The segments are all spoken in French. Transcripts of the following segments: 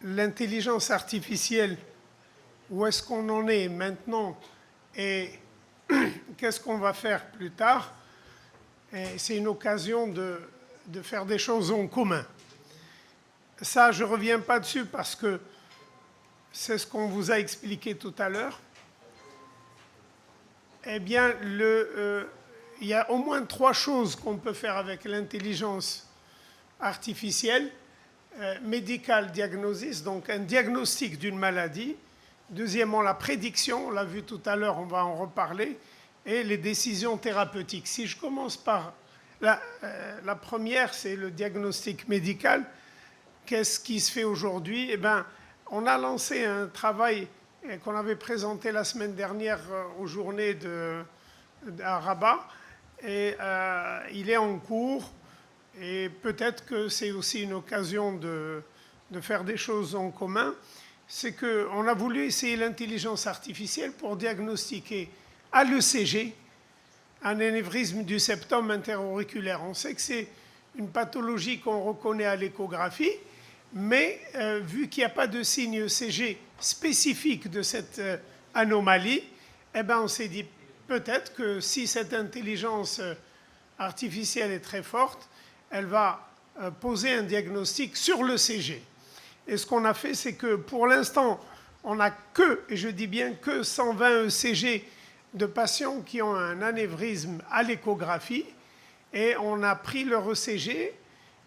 l'intelligence artificielle, où est-ce qu'on en est maintenant et qu'est-ce qu'on va faire plus tard, c'est une occasion de faire des choses en commun. Ça, je ne reviens pas dessus parce que c'est ce qu'on vous a expliqué tout à l'heure. Eh bien, il y a au moins 3 choses qu'on peut faire avec l'intelligence artificielle. Medical diagnosis, donc un diagnostic d'une maladie. Deuxièmement, la prédiction, on l'a vu tout à l'heure, on va en reparler. Et les décisions thérapeutiques. Si je commence par la première, c'est le diagnostic médical. Qu'est-ce qui se fait aujourd'hui? Eh bien, on a lancé un travail qu'on avait présenté la semaine dernière aux journées à Rabat. Et il est en cours. Et peut-être que c'est aussi une occasion de faire des choses en commun. C'est qu'on a voulu essayer l'intelligence artificielle pour diagnostiquer à l'ECG un anévrisme du septum interauriculaire. On sait que c'est une pathologie qu'on reconnaît à l'échographie, mais vu qu'il n'y a pas de signe ECG spécifique de cette anomalie, eh ben on s'est dit peut-être que si cette intelligence artificielle est très forte, elle va poser un diagnostic sur l'ECG. Et ce qu'on a fait, c'est que pour l'instant, on n'a que, et je dis bien que 120 ECG de patients qui ont un anévrisme à l'échographie, et on a pris leur ECG,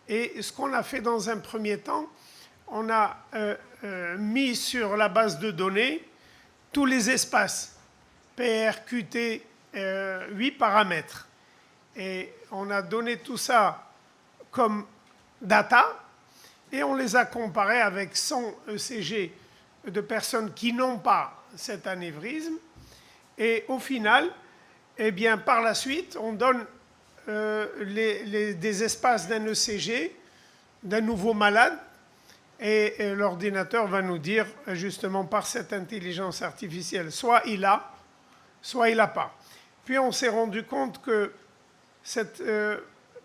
et ce qu'on a fait dans un premier temps, on a mis sur la base de données tous les espaces, PR, QT, 8 paramètres. Et on a donné tout ça comme data, et on les a comparés avec 100 ECG de personnes qui n'ont pas cet anévrisme. Et au final, eh bien, par la suite, on donne des espaces d'un ECG, d'un nouveau malade, et l'ordinateur va nous dire, justement par cette intelligence artificielle, soit il a, soit il n'a pas. Puis on s'est rendu compte que cette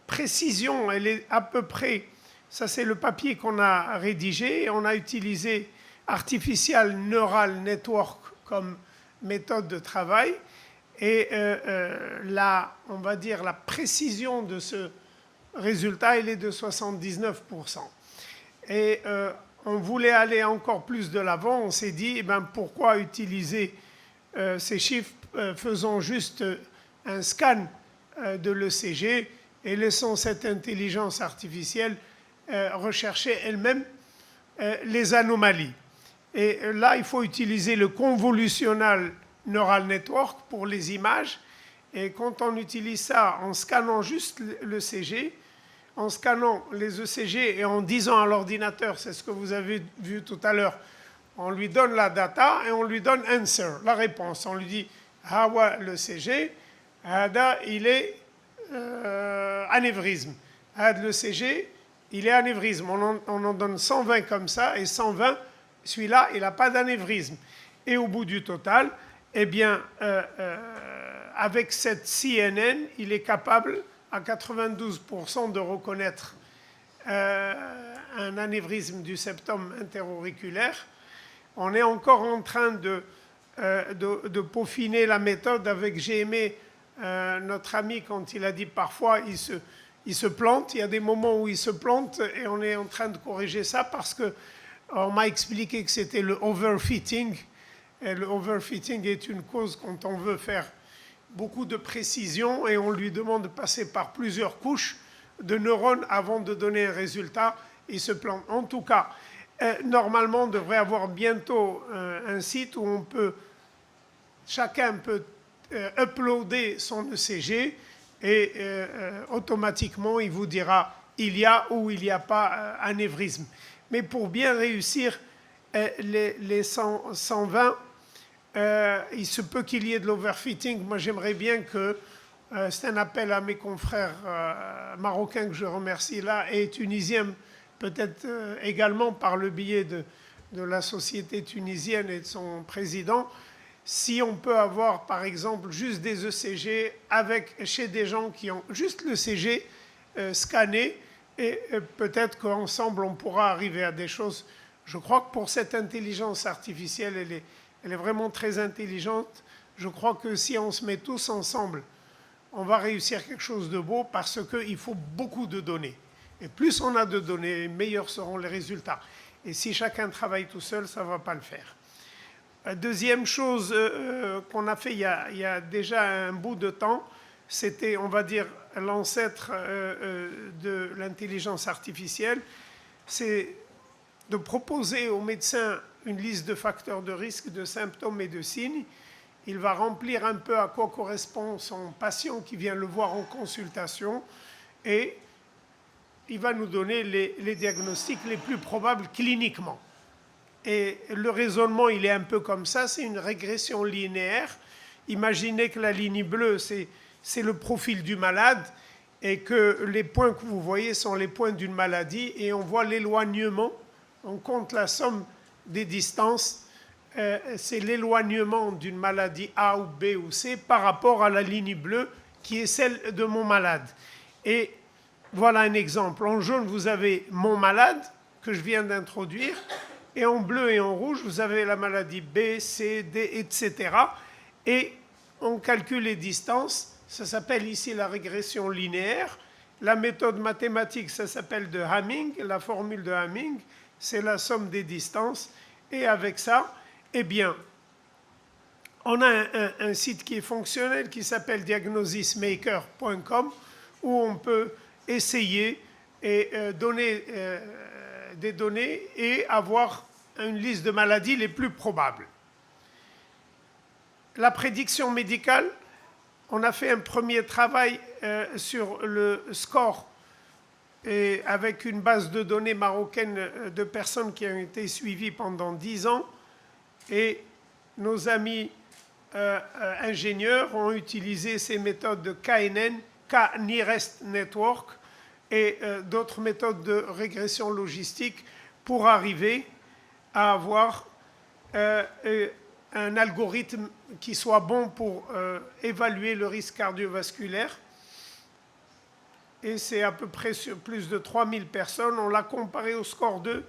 précision, elle est à peu près, ça c'est le papier qu'on a rédigé, on a utilisé Artificial Neural Network comme méthode de travail, et on va dire la précision de ce résultat, elle est de 79%. Et on voulait aller encore plus de l'avant, on s'est dit, eh ben, pourquoi utiliser ces chiffres, faisons juste un scan de l'ECG et laissons cette intelligence artificielle rechercher elle-même les anomalies. Et là, il faut utiliser le convolutional neural network pour les images. Et quand on utilise ça en scannant juste l'ECG, en scannant les ECG et en disant à l'ordinateur, c'est ce que vous avez vu tout à l'heure, on lui donne la data et on lui donne answer, la réponse. On lui dit, Hawa l'ECG, Hada il est anévrisme. Had l'ECG, il est anévrisme. On en donne 120 comme ça, et 120, celui-là, il n'a pas d'anévrisme. Et au bout du total, eh bien, avec cette CNN, il est capable à 92% de reconnaître un anévrisme du septum interauriculaire. On est encore en train de peaufiner la méthode avec, j'ai aimé notre ami quand il a dit parfois il se plante, il y a des moments où il se plante et on est en train de corriger ça parce qu'on m'a expliqué que c'était le overfitting. Et le overfitting est une cause quand on veut faire beaucoup de précision et on lui demande de passer par plusieurs couches de neurones avant de donner un résultat, il se plante. En tout cas, normalement, on devrait avoir bientôt un site où chacun peut uploader son ECG et automatiquement, il vous dira il y a ou il n'y a pas anévrisme. Mais pour bien réussir les 120, il se peut qu'il y ait de l'overfitting. Moi, j'aimerais bien que, c'est un appel à mes confrères marocains que je remercie là, et tunisiens, peut-être également par le biais de la société tunisienne et de son président, si on peut avoir, par exemple, juste des ECG chez des gens qui ont juste l'ECG scanné, et peut-être qu'ensemble, on pourra arriver à des choses Je crois que pour cette intelligence artificielle, elle est vraiment très intelligente. Je crois que si on se met tous ensemble, on va réussir quelque chose de beau parce qu'il faut beaucoup de données. Et plus on a de données, meilleurs seront les résultats. Et si chacun travaille tout seul, ça ne va pas le faire. Deuxième chose qu'on a fait il y a déjà un bout de temps, c'était, on va dire, l'ancêtre de l'intelligence artificielle, c'est de proposer au médecin une liste de facteurs de risque, de symptômes et de signes. Il va remplir un peu à quoi correspond son patient qui vient le voir en consultation et il va nous donner les diagnostics les plus probables cliniquement. Et le raisonnement, il est un peu comme ça, c'est une régression linéaire. Imaginez que la ligne bleue, c'est le profil du malade et que les points que vous voyez sont les points d'une maladie et on voit l'éloignement, on compte la somme des distances, c'est l'éloignement d'une maladie A ou B ou C par rapport à la ligne bleue qui est celle de mon malade. Et voilà un exemple. En jaune, vous avez mon malade que je viens d'introduire. Et en bleu et en rouge, vous avez la maladie B, C, D, etc. Et on calcule les distances. Ça s'appelle ici la régression linéaire. La méthode mathématique, ça s'appelle de Hamming. La formule de Hamming, c'est la somme des distances. Et avec ça, eh bien, on a un site qui est fonctionnel qui s'appelle diagnosismaker.com où on peut essayer et donner des données et avoir une liste de maladies les plus probables. La prédiction médicale, on a fait un premier travail sur le score et avec une base de données marocaine de personnes qui ont été suivies pendant 10 ans et nos amis ingénieurs ont utilisé ces méthodes de KNN, K-Nearest Network, et d'autres méthodes de régression logistique pour arriver à avoir un algorithme qui soit bon pour évaluer le risque cardiovasculaire. Et c'est à peu près sur plus de 3000 personnes. On l'a comparé au score 2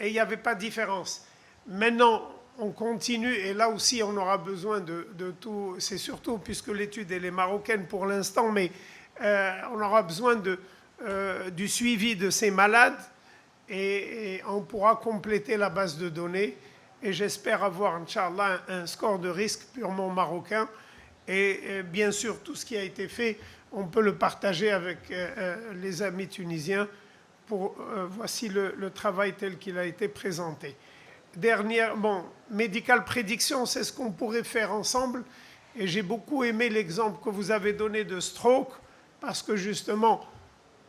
et il n'y avait pas de différence. Maintenant, on continue et là aussi on aura besoin de tout. C'est surtout puisque l'étude elle est marocaine pour l'instant, mais on aura besoin du suivi de ces malades et on pourra compléter la base de données et j'espère avoir, Inch'Allah, un score de risque purement marocain et bien sûr tout ce qui a été fait, on peut le partager avec les amis tunisiens. Voici le travail tel qu'il a été présenté. Medical Prediction, c'est ce qu'on pourrait faire ensemble et j'ai beaucoup aimé l'exemple que vous avez donné de stroke parce que justement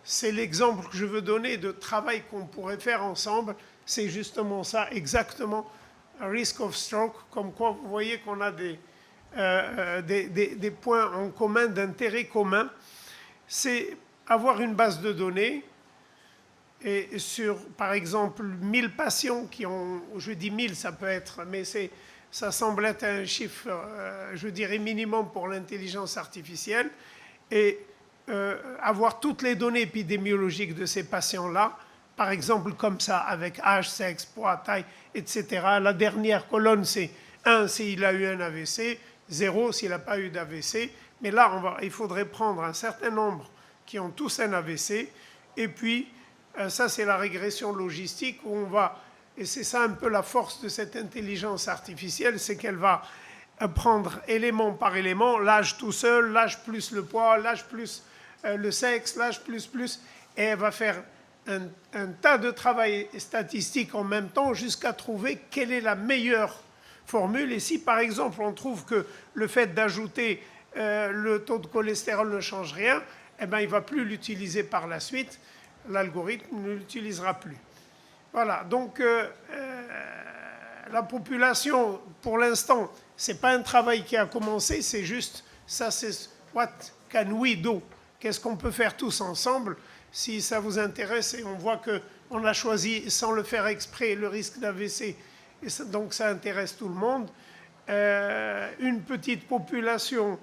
c'est l'exemple que je veux donner de travail qu'on pourrait faire ensemble. C'est justement ça, exactement, risk of stroke, comme quoi vous voyez qu'on a des points en commun, d'intérêt commun. C'est avoir une base de données et sur, par exemple, 1000 patients qui ont, je dis 1000, ça peut être, mais ça semble être un chiffre, je dirais, minimum pour l'intelligence artificielle, et avoir toutes les données épidémiologiques de ces patients-là, par exemple comme ça, avec âge, sexe, poids, taille, etc. La dernière colonne, c'est 1 s'il a eu un AVC, 0 s'il n'a pas eu d'AVC. Mais là, il faudrait prendre un certain nombre qui ont tous un AVC. Et puis, ça, c'est la régression logistique où on va, et c'est ça un peu la force de cette intelligence artificielle, c'est qu'elle va prendre élément par élément, l'âge tout seul, l'âge plus le poids, l'âge plus le sexe, l'âge plus, et elle va faire un tas de travail statistique en même temps jusqu'à trouver quelle est la meilleure formule. Et si par exemple on trouve que le fait d'ajouter le taux de cholestérol ne change rien, eh bien il ne va plus l'utiliser par la suite, l'algorithme ne l'utilisera plus. Voilà, donc la population, pour l'instant, ce n'est pas un travail qui a commencé, c'est juste, ça c'est what can we do? Qu'est-ce qu'on peut faire tous ensemble? Si ça vous intéresse, et on voit qu'on a choisi, sans le faire exprès, le risque d'AVC, et ça, donc ça intéresse tout le monde. Une petite population,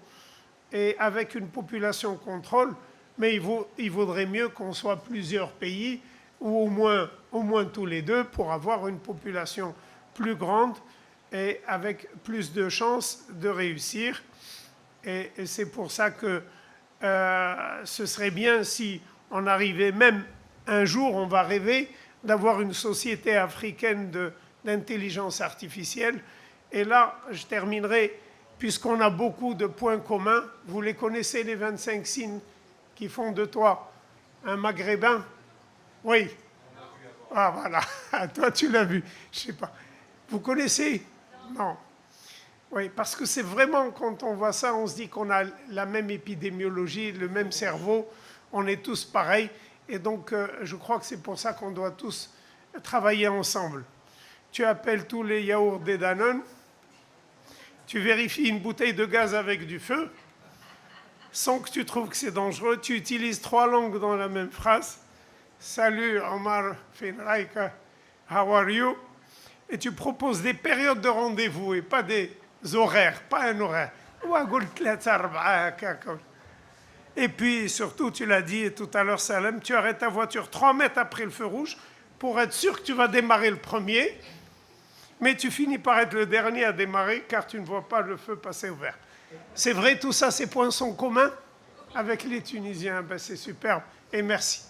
et avec une population contrôle, mais il vaudrait mieux qu'on soit plusieurs pays ou au moins tous les deux, pour avoir une population plus grande et avec plus de chances de réussir. Et c'est pour ça que ce serait bien si on arrivait, même un jour, on va rêver d'avoir une société africaine d'intelligence artificielle. Et là, je terminerai, puisqu'on a beaucoup de points communs. Vous les connaissez, les 25 signes qui font de toi un Maghrébin? Oui. Ah voilà, toi tu l'as vu, je sais pas. Vous connaissez? Non. Oui, parce que c'est vraiment, quand on voit ça, on se dit qu'on a la même épidémiologie, le même cerveau, on est tous pareils. Et donc, je crois que c'est pour ça qu'on doit tous travailler ensemble. Tu appelles tous les yaourts des Danone, tu vérifies une bouteille de gaz avec du feu, sans que tu trouves que c'est dangereux, tu utilises 3 langues dans la même phrase. Salut Omar Finraika, how are you? Et tu proposes des périodes de rendez-vous et pas des horaires, pas un horaire. Et puis surtout, tu l'as dit tout à l'heure, Salem, tu arrêtes ta voiture 3 mètres après le feu rouge pour être sûr que tu vas démarrer le premier, mais tu finis par être le dernier à démarrer car tu ne vois pas le feu passer au vert. C'est vrai, tout ça, ces points sont communs avec les Tunisiens. Ben, c'est superbe et merci.